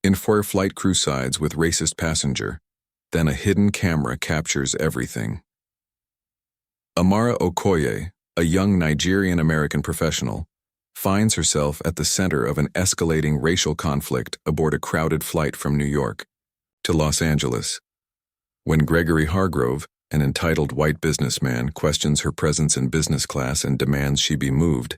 In-flight flight crew sides with racist passenger. Then a hidden camera captures everything. Amara Okoye, a young Nigerian-American professional, finds herself at the center of an escalating racial conflict aboard a crowded flight from New York to Los Angeles. When Gregory Hargrove, an entitled white businessman, questions her presence in business class and demands she be moved,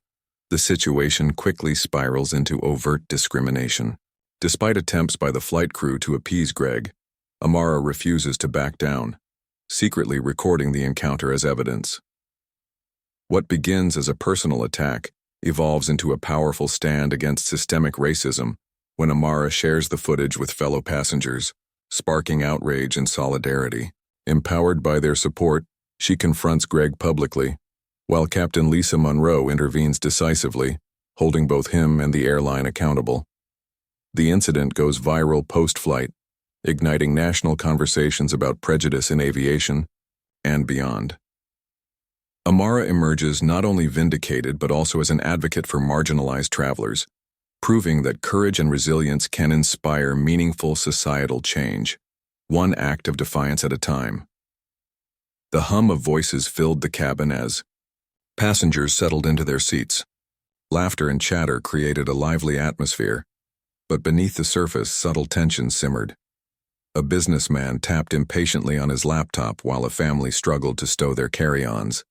the situation quickly spirals into overt discrimination. Despite attempts by the flight crew to appease Greg, Amara refuses to back down, secretly recording the encounter as evidence. What begins as a personal attack evolves into a powerful stand against systemic racism when Amara shares the footage with fellow passengers, sparking outrage and solidarity. Empowered by their support, she confronts Greg publicly, while Captain Lisa Monroe intervenes decisively, holding both him and the airline accountable. The incident goes viral post-flight, igniting national conversations about prejudice in aviation and beyond. Amara emerges not only vindicated but also as an advocate for marginalized travelers, proving that courage and resilience can inspire meaningful societal change, one act of defiance at a time. The hum of voices filled the cabin as passengers settled into their seats. Laughter and chatter created a lively atmosphere, but beneath the surface, subtle tension simmered. A businessman tapped impatiently on his laptop while a family struggled to stow their carry-ons.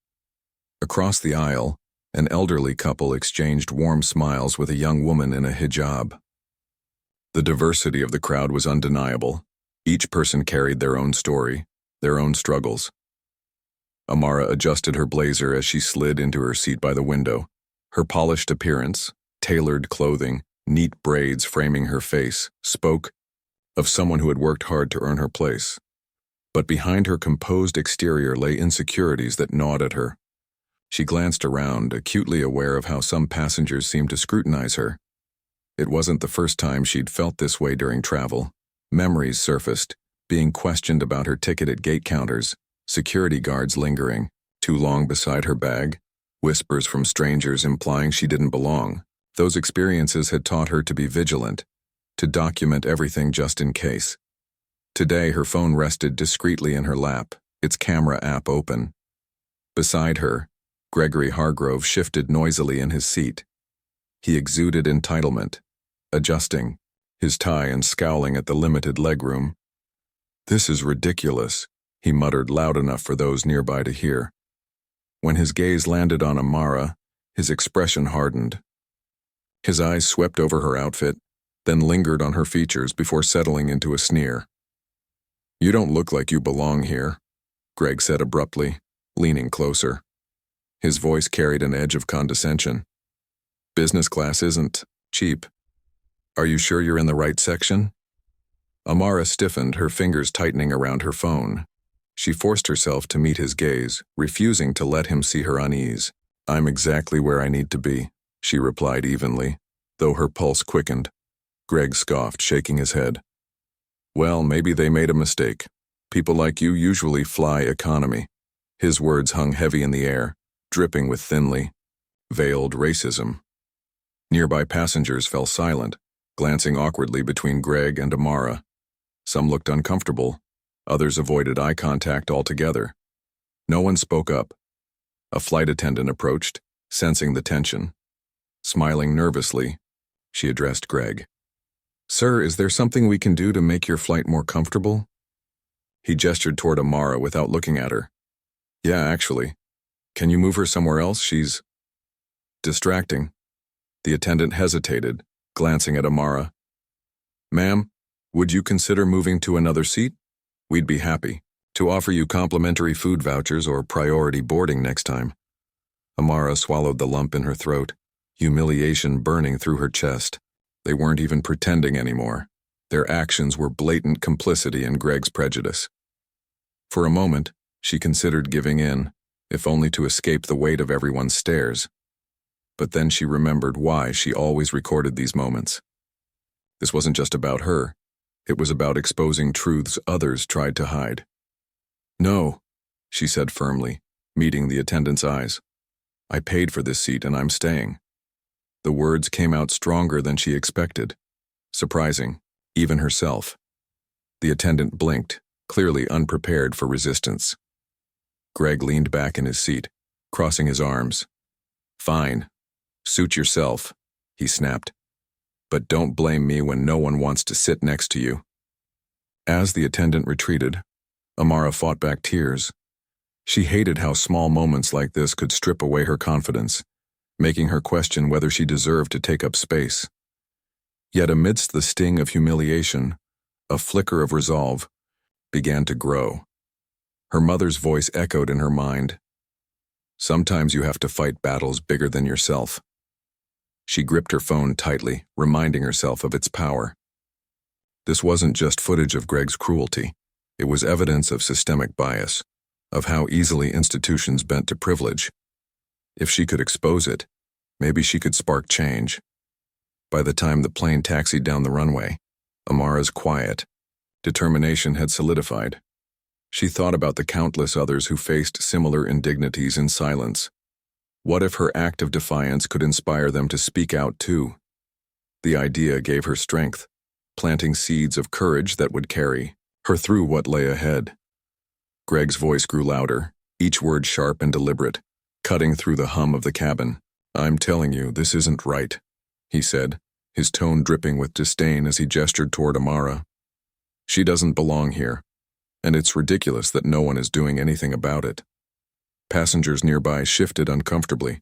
Across the aisle, an elderly couple exchanged warm smiles with a young woman in a hijab. The diversity of the crowd was undeniable. Each person carried their own story, their own struggles. Amara adjusted her blazer as she slid into her seat by the window. Her polished appearance, tailored clothing, neat braids framing her face, spoke of someone who had worked hard to earn her place. But behind her composed exterior lay insecurities that gnawed at her. She glanced around, acutely aware of how some passengers seemed to scrutinize her. It wasn't the first time she'd felt this way during travel. Memories surfaced, being questioned about her ticket at gate counters, security guards lingering, too long beside her bag, whispers from strangers implying she didn't belong. Those experiences had taught her to be vigilant, to document everything just in case. Today, her phone rested discreetly in her lap, its camera app open. Beside her, Gregory Hargrove shifted noisily in his seat. He exuded entitlement, adjusting his tie and scowling at the limited legroom. "This is ridiculous," he muttered loud enough for those nearby to hear. When his gaze landed on Amara, his expression hardened. His eyes swept over her outfit, then lingered on her features before settling into a sneer. "You don't look like you belong here," Greg said abruptly, leaning closer. His voice carried an edge of condescension. "Business class isn't cheap. Are you sure you're in the right section?" Amara stiffened, her fingers tightening around her phone. She forced herself to meet his gaze, refusing to let him see her unease. "I'm exactly where I need to be," she replied evenly, though her pulse quickened. Greg scoffed, shaking his head. "Well, maybe they made a mistake. People like you usually fly economy." His words hung heavy in the air, dripping with thinly veiled racism. Nearby passengers fell silent, glancing awkwardly between Greg and Amara. Some looked uncomfortable, others avoided eye contact altogether. No one spoke up. A flight attendant approached, sensing the tension. Smiling nervously, she addressed Greg. "Sir, is there something we can do to make your flight more comfortable?" He gestured toward Amara without looking at her. "Yeah, actually. Can you move her somewhere else? She's distracting." The attendant hesitated, glancing at Amara. "Ma'am, would you consider moving to another seat? We'd be happy to offer you complimentary food vouchers or priority boarding next time." Amara swallowed the lump in her throat, humiliation burning through her chest. They weren't even pretending anymore. Their actions were blatant complicity in Greg's prejudice. For a moment, she considered giving in, if only to escape the weight of everyone's stares. But then she remembered why she always recorded these moments. This wasn't just about her. It was about exposing truths others tried to hide. "No," she said firmly, meeting the attendant's eyes. "I paid for this seat and I'm staying." The words came out stronger than she expected. Surprising, even herself. The attendant blinked, clearly unprepared for resistance. Greg leaned back in his seat, crossing his arms. "Fine. Suit yourself," he snapped. "But don't blame me when no one wants to sit next to you." As the attendant retreated, Amara fought back tears. She hated how small moments like this could strip away her confidence, making her question whether she deserved to take up space. Yet amidst the sting of humiliation, a flicker of resolve began to grow. Her mother's voice echoed in her mind. "Sometimes you have to fight battles bigger than yourself." She gripped her phone tightly, reminding herself of its power. This wasn't just footage of Greg's cruelty. It was evidence of systemic bias, of how easily institutions bent to privilege. If she could expose it, maybe she could spark change. By the time the plane taxied down the runway, Amara's quiet determination had solidified. She thought about the countless others who faced similar indignities in silence. What if her act of defiance could inspire them to speak out too? The idea gave her strength, planting seeds of courage that would carry her through what lay ahead. Greg's voice grew louder, each word sharp and deliberate, cutting through the hum of the cabin. "I'm telling you, this isn't right," he said, his tone dripping with disdain as he gestured toward Amara. "She doesn't belong here, and it's ridiculous that no one is doing anything about it." Passengers nearby shifted uncomfortably,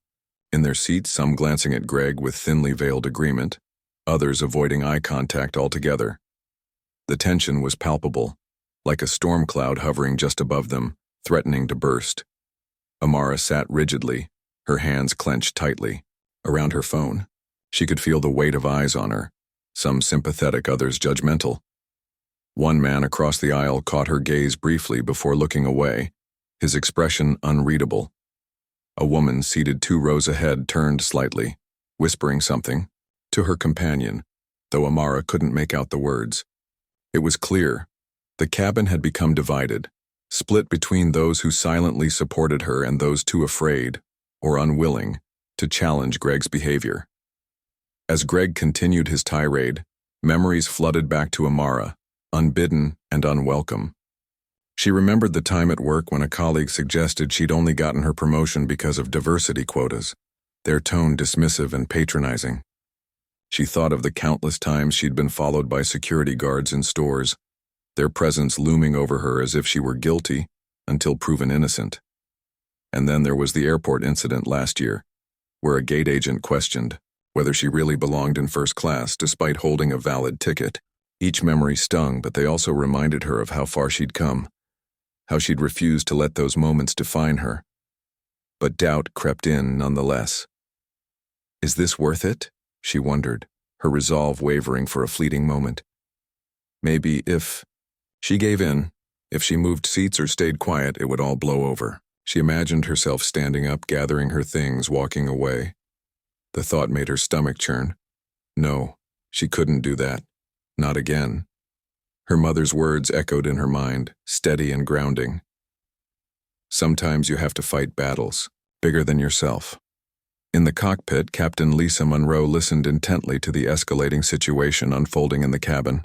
in their seats some glancing at Greg with thinly veiled agreement, others avoiding eye contact altogether. The tension was palpable, like a storm cloud hovering just above them, threatening to burst. Amara sat rigidly, her hands clenched tightly. Around her phone, she could feel the weight of eyes on her, some sympathetic, others judgmental. One man across the aisle caught her gaze briefly before looking away, his expression unreadable. A woman seated 2 rows ahead turned slightly, whispering something to her companion, though Amara couldn't make out the words. It was clear. The cabin had become divided, split between those who silently supported her and those too afraid, or unwilling, to challenge Greg's behavior. As Greg continued his tirade, memories flooded back to Amara, unbidden and unwelcome. She remembered the time at work when a colleague suggested she'd only gotten her promotion because of diversity quotas, their tone dismissive and patronizing. She thought of the countless times she'd been followed by security guards in stores, their presence looming over her as if she were guilty until proven innocent. And then there was the airport incident last year, where a gate agent questioned whether she really belonged in first class despite holding a valid ticket. Each memory stung, but they also reminded her of how far she'd come, how she'd refused to let those moments define her. But doubt crept in nonetheless. Is this worth it? She wondered, her resolve wavering for a fleeting moment. Maybe if she gave in, if she moved seats or stayed quiet, it would all blow over. She imagined herself standing up, gathering her things, walking away. The thought made her stomach churn. No, she couldn't do that. Not again. Her mother's words echoed in her mind, steady and grounding. Sometimes you have to fight battles, bigger than yourself. In the cockpit, Captain Lisa Monroe listened intently to the escalating situation unfolding in the cabin.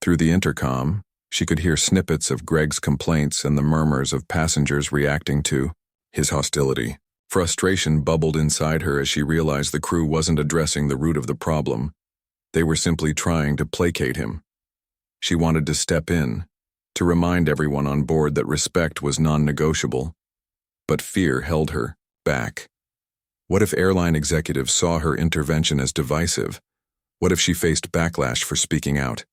Through the intercom, she could hear snippets of Greg's complaints and the murmurs of passengers reacting to his hostility. Frustration bubbled inside her as she realized the crew wasn't addressing the root of the problem. They were simply trying to placate him. She wanted to step in, to remind everyone on board that respect was non-negotiable. But fear held her back. What if airline executives saw her intervention as divisive? What if she faced backlash for speaking out?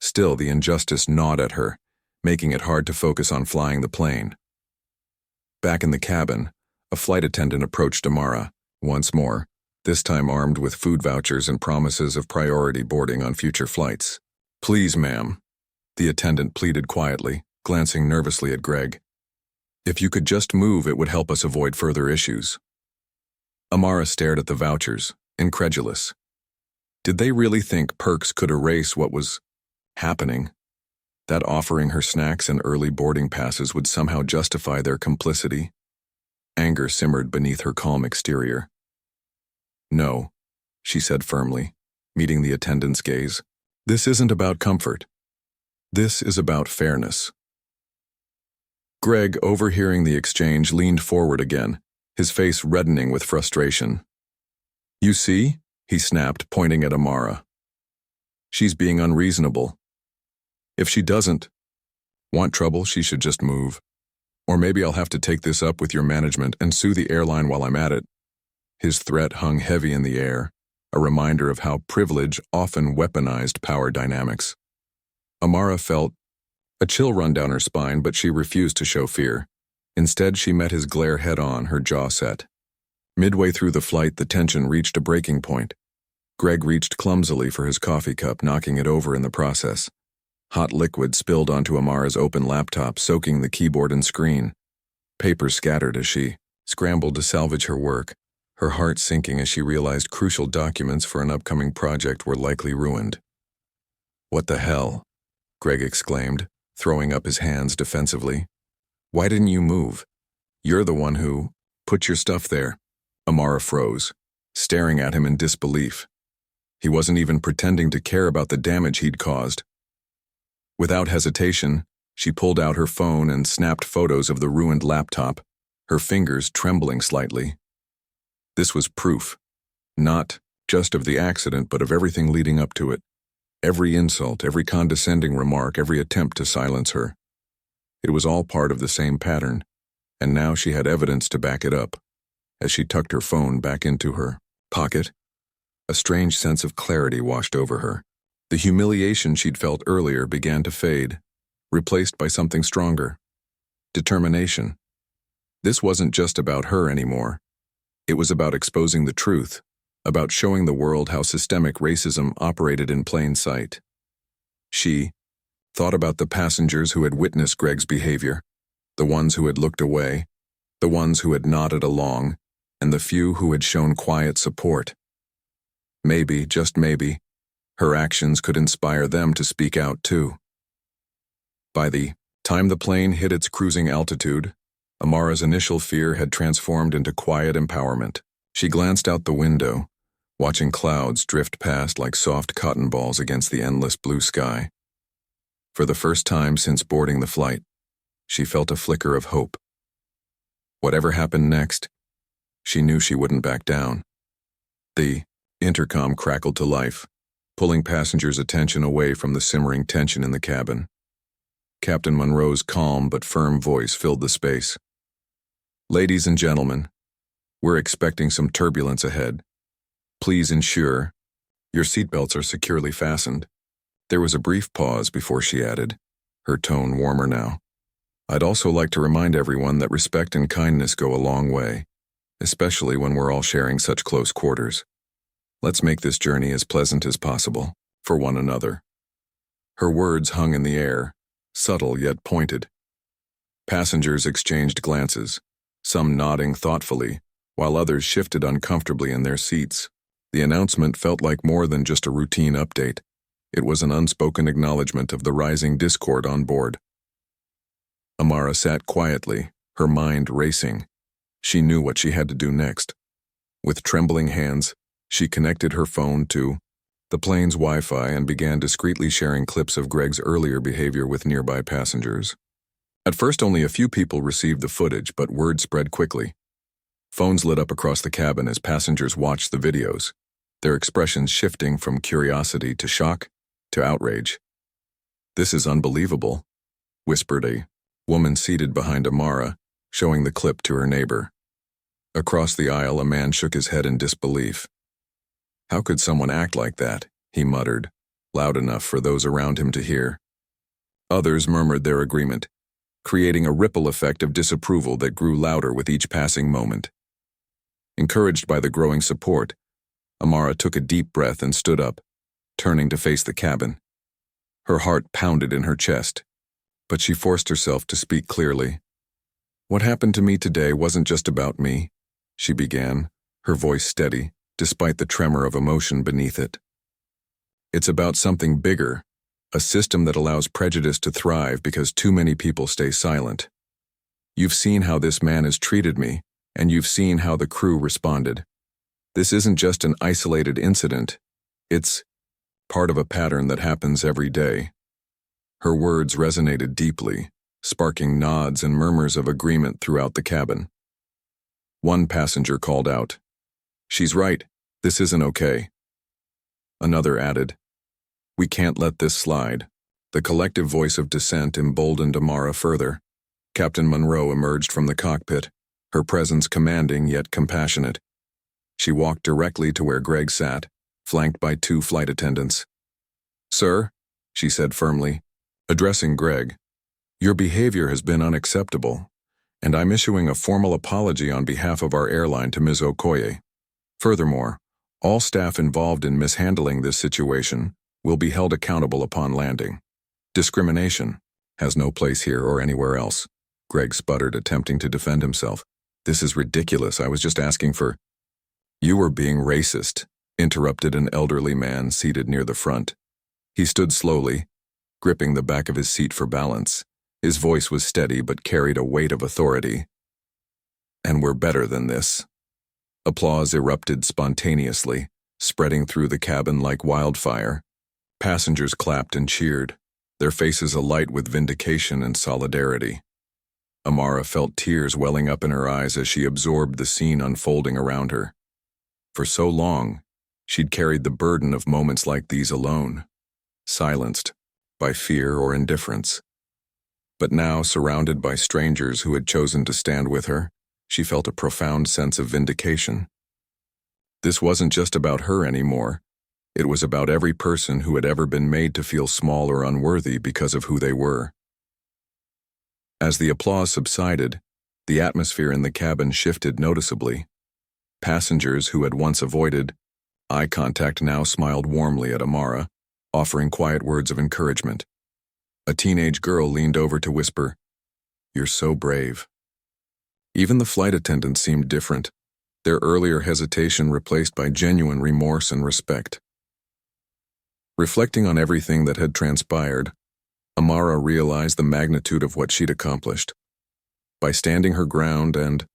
Still, the injustice gnawed at her, making it hard to focus on flying the plane. Back in the cabin, a flight attendant approached Amara, once more, this time armed with food vouchers and promises of priority boarding on future flights. "Please, ma'am," the attendant pleaded quietly, glancing nervously at Greg. "If you could just move, it would help us avoid further issues." Amara stared at the vouchers, incredulous. Did they really think perks could erase what was happening? That offering her snacks and early boarding passes would somehow justify their complicity? Anger simmered beneath her calm exterior. "No," she said firmly, meeting the attendant's gaze. This isn't about comfort. This is about fairness. Greg, overhearing the exchange, leaned forward again, his face reddening with frustration. "You see?" he snapped, pointing at Amara. "She's being unreasonable. If she doesn't want trouble, she should just move. Or maybe I'll have to take this up with your management and sue the airline while I'm at it." His threat hung heavy in the air, a reminder of how privilege often weaponized power dynamics. Amara felt a chill run down her spine, but she refused to show fear. Instead, she met his glare head-on, her jaw set. Midway through the flight, the tension reached a breaking point. Greg reached clumsily for his coffee cup, knocking it over in the process. Hot liquid spilled onto Amara's open laptop, soaking the keyboard and screen. Paper scattered as she scrambled to salvage her work, her heart sinking as she realized crucial documents for an upcoming project were likely ruined. "What the hell?" Greg exclaimed, throwing up his hands defensively. "Why didn't you move? You're the one who put your stuff there." Amara froze, staring at him in disbelief. He wasn't even pretending to care about the damage he'd caused. Without hesitation, she pulled out her phone and snapped photos of the ruined laptop, her fingers trembling slightly. This was proof, not just of the accident, but of everything leading up to it. Every insult, every condescending remark, every attempt to silence her. It was all part of the same pattern, and now she had evidence to back it up. As she tucked her phone back into her pocket, a strange sense of clarity washed over her. The humiliation she'd felt earlier began to fade, replaced by something stronger. Determination. This wasn't just about her anymore. It was about exposing the truth, about showing the world how systemic racism operated in plain sight. She thought about the passengers who had witnessed Greg's behavior, the ones who had looked away, the ones who had nodded along, and the few who had shown quiet support. Maybe, just maybe, her actions could inspire them to speak out too. By the time the plane hit its cruising altitude, Amara's initial fear had transformed into quiet empowerment. She glanced out the window, watching clouds drift past like soft cotton balls against the endless blue sky. For the first time since boarding the flight, she felt a flicker of hope. Whatever happened next, she knew she wouldn't back down. The intercom crackled to life, pulling passengers' attention away from the simmering tension in the cabin. Captain Monroe's calm but firm voice filled the space. "Ladies and gentlemen, we're expecting some turbulence ahead. Please ensure your seatbelts are securely fastened." There was a brief pause before she added, her tone warmer now. "I'd also like to remind everyone that respect and kindness go a long way, especially when we're all sharing such close quarters. Let's make this journey as pleasant as possible for one another." Her words hung in the air, subtle yet pointed. Passengers exchanged glances, some nodding thoughtfully, while others shifted uncomfortably in their seats. The announcement felt like more than just a routine update. It was an unspoken acknowledgement of the rising discord on board. Amara sat quietly, her mind racing. She knew what she had to do next. With trembling hands, she connected her phone to the plane's Wi-Fi and began discreetly sharing clips of Greg's earlier behavior with nearby passengers. At first, only a few people received the footage, but word spread quickly. Phones lit up across the cabin as passengers watched the videos, their expressions shifting from curiosity to shock to outrage. "This is unbelievable," whispered a woman seated behind Amara, showing the clip to her neighbor. Across the aisle, a man shook his head in disbelief. "How could someone act like that?" he muttered, loud enough for those around him to hear. Others murmured their agreement, creating a ripple effect of disapproval that grew louder with each passing moment. Encouraged by the growing support, Amara took a deep breath and stood up, turning to face the cabin. Her heart pounded in her chest, but she forced herself to speak clearly. "What happened to me today wasn't just about me," she began, her voice steady, despite the tremor of emotion beneath it. "It's about something bigger, a system that allows prejudice to thrive because too many people stay silent. You've seen how this man has treated me, and you've seen how the crew responded. This isn't just an isolated incident. It's part of a pattern that happens every day. Her words resonated deeply, sparking nods and murmurs of agreement throughout the cabin. One passenger called out, "She's right, this isn't okay." Another added, "We can't let this slide." The collective voice of dissent emboldened Amara further. Captain Monroe emerged from the cockpit, her presence commanding yet compassionate. She walked directly to where Greg sat, flanked by 2 flight attendants. "Sir," she said firmly, addressing Greg, "your behavior has been unacceptable, and I'm issuing a formal apology on behalf of our airline to Ms. Okoye. Furthermore, all staff involved in mishandling this situation will be held accountable upon landing. Discrimination has no place here or anywhere else." Greg sputtered, attempting to defend himself. "This is ridiculous. I was just asking for—" "You were being racist," interrupted an elderly man seated near the front. He stood slowly, gripping the back of his seat for balance. His voice was steady but carried a weight of authority. "And we're better than this." Applause erupted spontaneously, spreading through the cabin like wildfire. Passengers clapped and cheered, their faces alight with vindication and solidarity. Amara felt tears welling up in her eyes as she absorbed the scene unfolding around her. For so long, she'd carried the burden of moments like these alone, silenced by fear or indifference. But now, surrounded by strangers who had chosen to stand with her, she felt a profound sense of vindication. This wasn't just about her anymore. It was about every person who had ever been made to feel small or unworthy because of who they were. As the applause subsided, the atmosphere in the cabin shifted noticeably. Passengers who had once avoided eye contact now smiled warmly at Amara, offering quiet words of encouragement. A teenage girl leaned over to whisper, "You're so brave." Even the flight attendants seemed different, their earlier hesitation replaced by genuine remorse and respect. Reflecting on everything that had transpired, Amara realized the magnitude of what she'd accomplished. By standing her ground and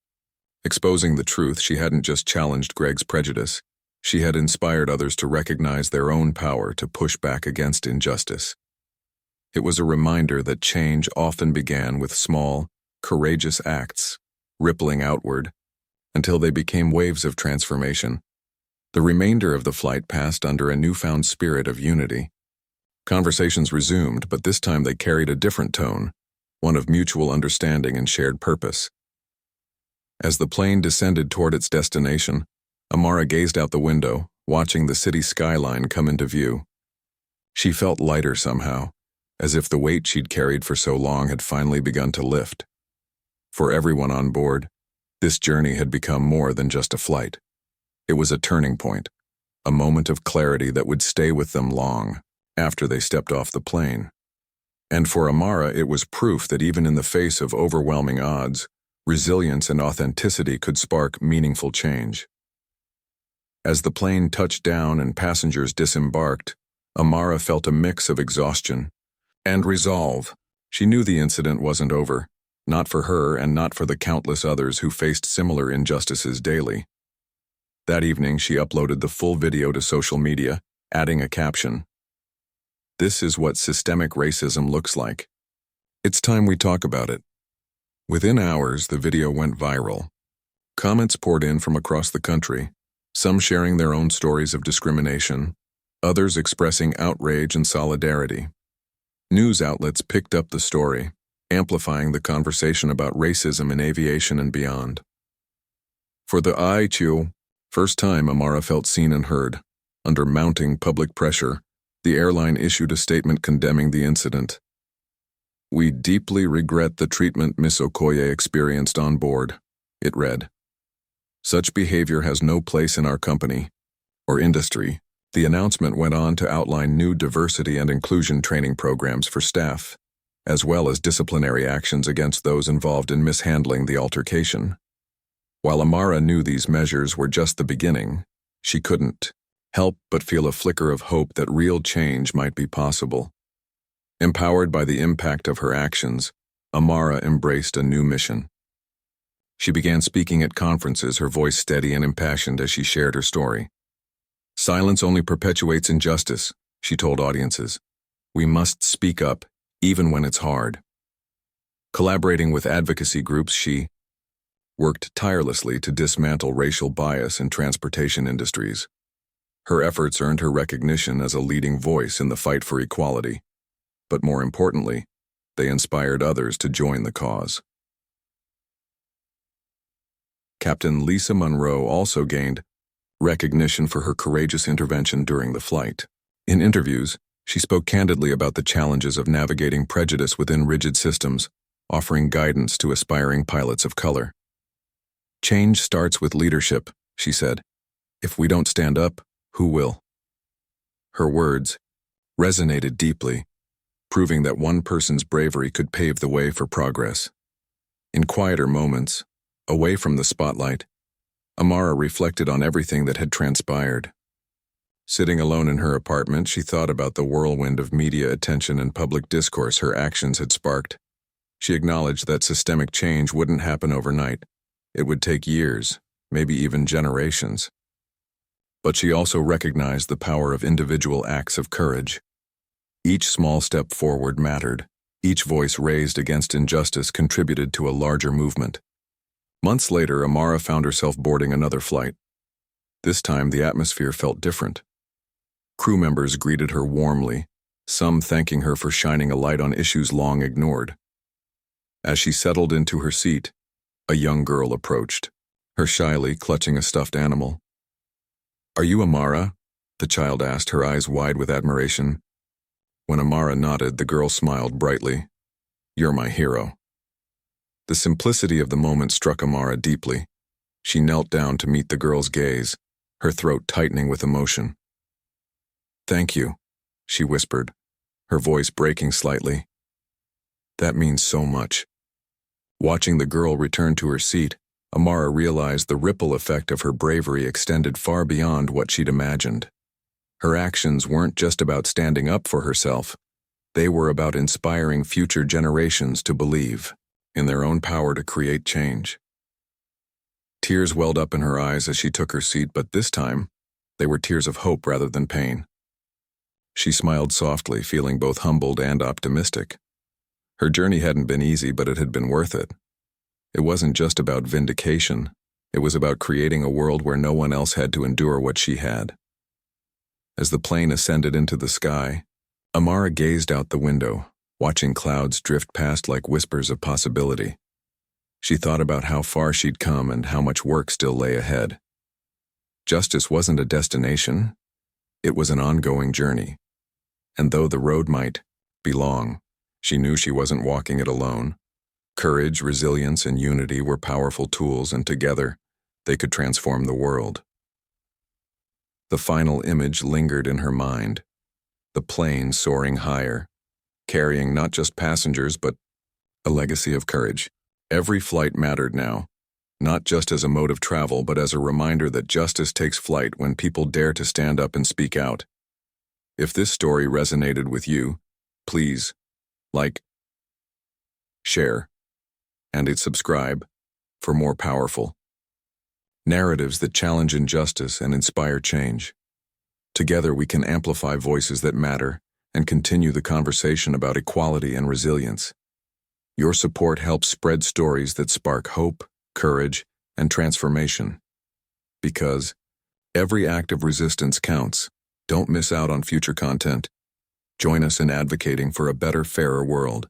exposing the truth, she hadn't just challenged Greg's prejudice, she had inspired others to recognize their own power to push back against injustice. It was a reminder that change often began with small, courageous acts, rippling outward, until they became waves of transformation. The remainder of the flight passed under a newfound spirit of unity. Conversations resumed, but this time they carried a different tone, one of mutual understanding and shared purpose. As the plane descended toward its destination, Amara gazed out the window, watching the city skyline come into view. She felt lighter somehow, as if the weight she'd carried for so long had finally begun to lift. For everyone on board, this journey had become more than just a flight. It was a turning point, a moment of clarity that would stay with them long after they stepped off the plane. And for Amara, it was proof that even in the face of overwhelming odds, resilience and authenticity could spark meaningful change. As the plane touched down and passengers disembarked, Amara felt a mix of exhaustion and resolve. She knew the incident wasn't over, not for her and not for the countless others who faced similar injustices daily. That evening, she uploaded the full video to social media, adding a caption, "This is what systemic racism looks like. It's time we talk about it." Within hours, the video went viral. Comments poured in from across the country, some sharing their own stories of discrimination, others expressing outrage and solidarity. News outlets picked up the story, amplifying the conversation about racism in aviation and beyond. For the IHU, first time Amara felt seen and heard. Under mounting public pressure, the airline issued a statement condemning the incident. "We deeply regret the treatment Ms. Okoye experienced on board," it read. "Such behavior has no place in our company or industry." The announcement went on to outline new diversity and inclusion training programs for staff, as well as disciplinary actions against those involved in mishandling the altercation. While Amara knew these measures were just the beginning, she couldn't help but feel a flicker of hope that real change might be possible. Empowered by the impact of her actions, Amara embraced a new mission. She began speaking at conferences, her voice steady and impassioned as she shared her story. "Silence only perpetuates injustice. she told audiences. We must speak up, even when it's hard. Collaborating with advocacy groups, she worked tirelessly to dismantle racial bias in transportation industries. Her efforts earned her recognition as a leading voice in the fight for equality, but more importantly, they inspired others to join the cause. Captain Lisa Monroe also gained recognition for her courageous intervention during the flight. In interviews, she spoke candidly about the challenges of navigating prejudice within rigid systems, offering guidance to aspiring pilots of color. Change starts with leadership, she said. If we don't stand up, who will? Her words resonated deeply, proving that one person's bravery could pave the way for progress. In quieter moments, away from the spotlight, Amara reflected on everything that had transpired. Sitting alone in her apartment, she thought about the whirlwind of media attention and public discourse her actions had sparked. She acknowledged that systemic change wouldn't happen overnight. It would take years, maybe even generations. But she also recognized the power of individual acts of courage. Each small step forward mattered. Each voice raised against injustice contributed to a larger movement. Months later, Amara found herself boarding another flight. This time, the atmosphere felt different. Crew members greeted her warmly, some thanking her for shining a light on issues long ignored. As she settled into her seat, a young girl approached, her shyly clutching a stuffed animal. "Are you Amara?" the child asked, her eyes wide with admiration. When Amara nodded, the girl smiled brightly. "You're my hero." The simplicity of the moment struck Amara deeply. She knelt down to meet the girl's gaze, her throat tightening with emotion. "Thank you," she whispered, her voice breaking slightly. "That means so much." Watching the girl return to her seat, Amara realized the ripple effect of her bravery extended far beyond what she'd imagined. Her actions weren't just about standing up for herself. They were about inspiring future generations to believe in their own power to create change. Tears welled up in her eyes as she took her seat, but this time, they were tears of hope rather than pain. She smiled softly, feeling both humbled and optimistic. Her journey hadn't been easy, but it had been worth it. It wasn't just about vindication. It was about creating a world where no one else had to endure what she had. As the plane ascended into the sky, Amara gazed out the window, watching clouds drift past like whispers of possibility. She thought about how far she'd come and how much work still lay ahead. Justice wasn't a destination. It was an ongoing journey. And though the road might be long, she knew she wasn't walking it alone. Courage, resilience, and unity were powerful tools, and together, they could transform the world. The final image lingered in her mind, the plane soaring higher, carrying not just passengers but a legacy of courage. Every flight mattered now, not just as a mode of travel but as a reminder that justice takes flight when people dare to stand up and speak out. If this story resonated with you, please like, share, and subscribe for more powerful narratives that challenge injustice and inspire change. Together we can amplify voices that matter and continue the conversation about equality and resilience. Your support helps spread stories that spark hope, courage, and transformation. Because every act of resistance counts. Don't miss out on future content. Join us in advocating for a better, fairer world.